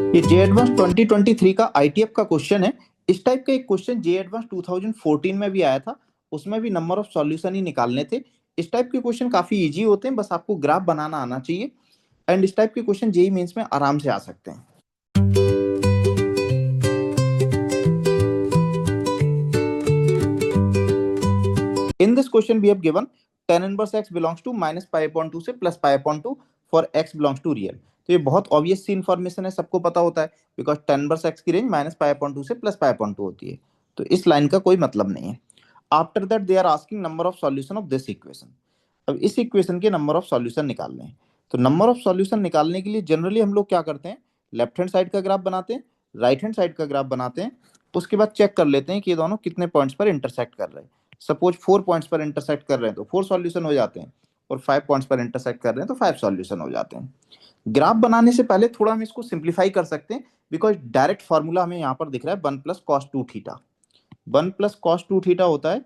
ये जे एडवांस 2023 का आईटीएफ का क्वेश्चन है। इस टाइप का एक क्वेश्चन जे एडवांस 2014 में भी आया था। उसमें भी नंबर ऑफ सॉल्यूशन ही निकालने थे। इस टाइप के क्वेश्चन काफी इजी होते हैं, बस आपको ग्राफ बनाना आना चाहिए। एंड इस टाइप के क्वेश्चन जेई मेंस में आराम से आ सकते हैं। In this question, we have given tan inverse x belongs to minus pi upon 2 से plus pi upon 2 for x belongs to real। तो ये बहुत ऑब्वियस सी इन्फॉर्मेशन है, सबको पता होता है, बिकॉज tan इनवर्स x की रेंज माइनस पाई अपॉन 2 से प्लस पाई अपॉन 2 होती है। तो इस लाइन का कोई मतलब नहीं है। After that they are asking number of solution of this equation. अब इस इक्वेशन के नंबर ऑफ सॉल्यूशन निकालने हैं। तो नंबर ऑफ सॉल्यूशन निकालने के लिए जनरली हम लोग क्या करते हैं, लेफ्ट हैंड साइड का ग्राफ बनाते हैं, राइट हैंड साइड का ग्राफ बनाते हैं। उसके बाद चेक कर लेते हैं कि ये दोनों कितने पॉइंट्स पर इंटरसेक्ट कर रहे हैं। सपोज 4 पॉइंट्स पर इंटरसेक्ट कर रहे हैं तो 4 सॉल्यूशन हो जाते हैं, और 5 पॉइंट्स पर इंटरसेक्ट कर रहे हैं तो 5 सॉल्यूशन हो जाते हैं। ग्राफ बनाने से पहले थोड़ा हम इसको सिंप्लीफाई कर सकते हैं, बिकॉज डायरेक्ट फॉर्मूला हमें यहाँ पर दिख रहा है 1 plus cos 2 theta. 1 plus cos 2 theta होता है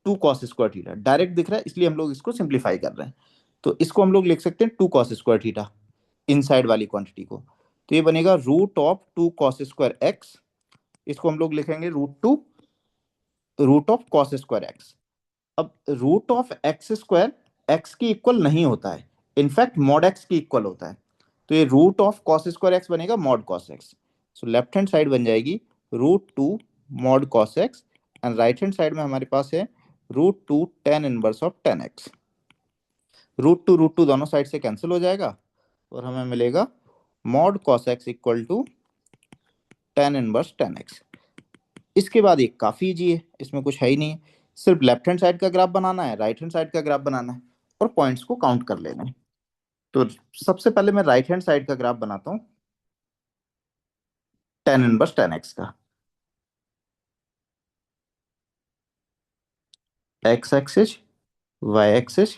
2 कॉस स्क्वायर थीटा, डायरेक्ट दिख रहा है, इसलिए हम लोग इसको सिंप्लीफाई कर रहे हैं। तो इसको हम लोग लिख सकते हैं 2 कॉस स्क्वायर थीटा, इनसाइड वाली क्वांटिटी को। तो ये बनेगा root of 2 cos square x. इसको हम लोग लिखेंगे root of cos square x. अब root of x square x की इक्वल नहीं होता है, इनफैक्ट मॉड एक्स की इक्वल होता है। तो ये root of cos square x बनेगा mod cos x. So left hand side बन जाएगी root 2 mod cos x, and right hand side में हमारे पास है root 2 tan inverse of tan x. Root two दोनों साइड से कैंसिल हो जाएगा, और हमें मिलेगा mod cos x equal to tan inverse tan x. इसके बाद ये काफी इजी है, इसमें कुछ है ही नहीं, सिर्फ लेफ्ट हैंड साइड का ग्राफ बनाना है, राइट हैंड साइड का ग्राफ बनाना है, और पॉइंट्स को काउंट कर लेना है। तो सबसे पहले मैं राइट हैंड साइड का ग्राफ बनाता हूँ, टेन इनवर्स टेन एक्स का। X axis, y axis.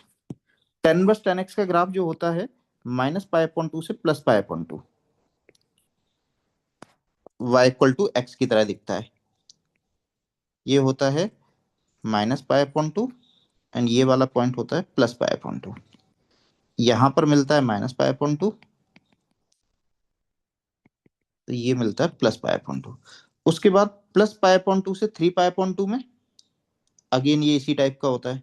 Tan inverse tan x का ग्राफ जो होता है माइनस पाई अपॉन 2 से plus pi upon 2, y equal to x की तरह दिखता है। ये होता है माइनस पाई अपॉन 2, एंड ये वाला पॉइंट होता है प्लस पाई अपॉन 2। यहां पर मिलता है माइनस पाई अपॉन 2, तो ये मिलता है प्लस पाई अपॉन 2। उसके बाद प्लस पाई अपॉन 2 से 3 पाई अपॉन 2 में अगेन ये इसी टाइप का होता है।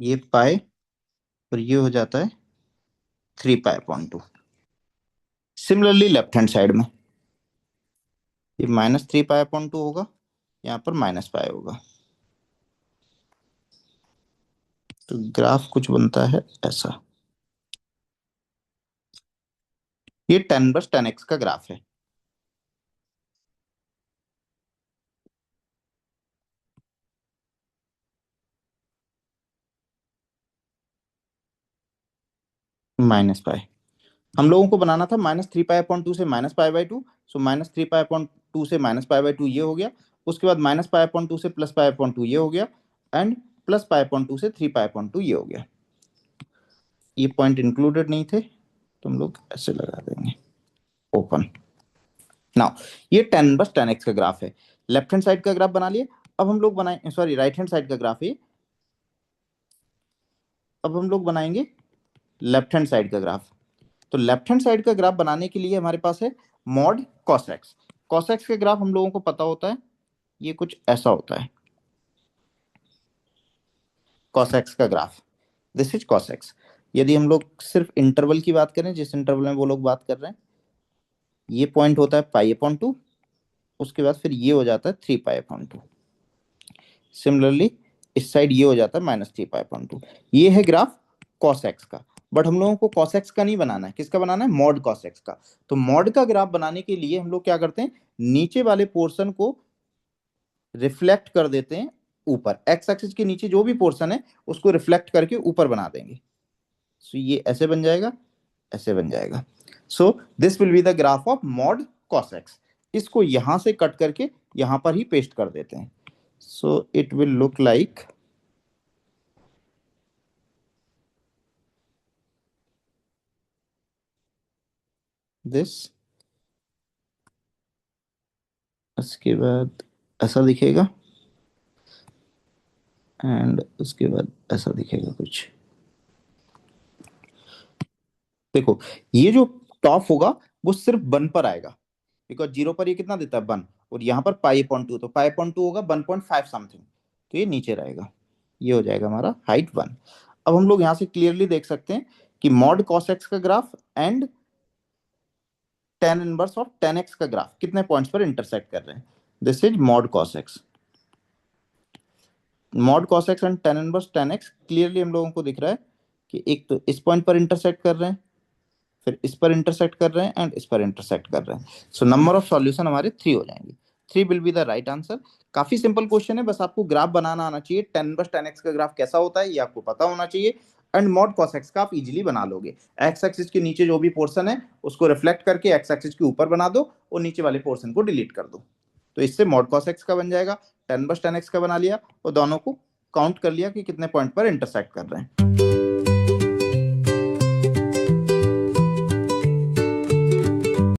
ये पाई, और ये हो जाता है 3 पाई upon 2। Similarly left hand side में ये -3 पाई अपॉन 2 होगा, यहाँ पर माइनस पाई होगा। तो ग्राफ कुछ बनता है ऐसा। ये टेन बस टेन एक्स का ग्राफ है। माइनस पाई हम लोगों को बनाना था -3 पाई अपॉन 2 से -पाई/2। सो -3 पाई अपॉन 2 से -पाई/2 ये हो गया। उसके बाद -पाई/2 से +पाई/2 ये हो गया, एंड +पाई/2 से 3 पाई/2 ये हो गया। ये पॉइंट इंक्लूडेड नहीं थे, तो हम लोग ऐसे लगा देंगे ओपन। नाउ ये टेन बस टेन एक्स का ग्राफ है। लेफ्ट हैंड साइड का ग्राफ बना लिए। अब हम लोग बनाए, सॉरी, राइट हैंड साइड का ग्राफ है। अब हम लोग बनाएंगे लेफ्ट हैंड साइड का ग्राफ। तो लेफ्ट हैंड साइड का ग्राफ बनाने के लिए हमारे पास है mod cos x. Cos x के ग्राफ हम लोगों को पता होता है, ये कुछ ऐसा होता है। कॉस एक्स का graph, this is cos x. यदि हम लोग सिर्फ इंटरवल की बात करें, जिस इंटरवल में वो लोग बात कर रहे हैं, ये पॉइंट होता है पाई/2। उसके बाद फिर ये हो जाता है 3 पाई/2। सिमिलरली इस साइड ये हो जाता है -3 पाई/2। ये है ग्राफ कॉस एक्स का। बट हम लोगों को कॉस एक्स का नहीं बनाना है, किसका बनाना है, मॉड कॉस एक्स का। तो मॉड का ग्राफ बनाने के लिए हम लोग क्या करते हैं, नीचे वाले पोर्शन को रिफ्लेक्ट कर देते हैं ऊपर। एक्स एक्सिस के नीचे जो भी पोर्शन है उसको रिफ्लेक्ट करके ऊपर बना देंगे। सो ये ऐसे बन जाएगा, ऐसे बन जाएगा। So this will be the graph of mod cos x. इसको यहां से कट करके यहां पर ही पेस्ट कर देते हैं। So it will look like this, उसके बाद ऐसा दिखेगा, एंड उसके बाद ऐसा दिखेगा कुछ। देखो ये जो टॉप होगा वो सिर्फ 1 पर आएगा, बिकॉज 0 पर ये कितना देता है 1, और यहाँ पर पाई अपॉन 2, तो पाई अपॉन 2 होगा 1.5 समथिंग, तो ये नीचे रहेगा। ये हो जाएगा हमारा हाइट 1। अब हम लोग यहाँ से क्लियरली देख सकते हैं कि मॉड कॉस एक्स का graph and ten inverse of tan x का ग्राफ कितने पॉइंट्स पर इंटरसेक्ट कर रहे हैं। This is mod cos x. Mod cos x and ten inverse tan x clearly हम लोगों को दिख रहा है कि एक तो इस पॉइंट पर इंटरसेक्ट कर रहे हैं, फिर इस पर इंटरसेक्ट कर रहे हैं, एंड इस पर इंटरसेक्ट कर रहे हैं। सो नंबर ऑफ सॉल्यूशन हमारे 3 हो जाएंगे। 3 will be the right answer. काफी सिंपल क्वेश्चन है, बस आपको ग्राफ बनाना आना चाहिए। टेन बस टेन एक्स का ग्राफ कैसा होता है ये आपको पता होना चाहिए, एंड मॉड कॉस एक्स का आप इजीली बना लोगे। एक्स एक्सिस के नीचे जो भी पोर्शन है उसको रिफ्लेक्ट करके एक्स एक्सिस के ऊपर बना दो, और नीचे वाले पोर्शन को डिलीट कर दो, तो इससे मॉड कॉस एक्स का बन जाएगा। टेन बस टेन एक्स का बना लिया, और दोनों को काउंट कर लिया कि कितने पॉइंट पर इंटरसेक्ट कर रहे हैं।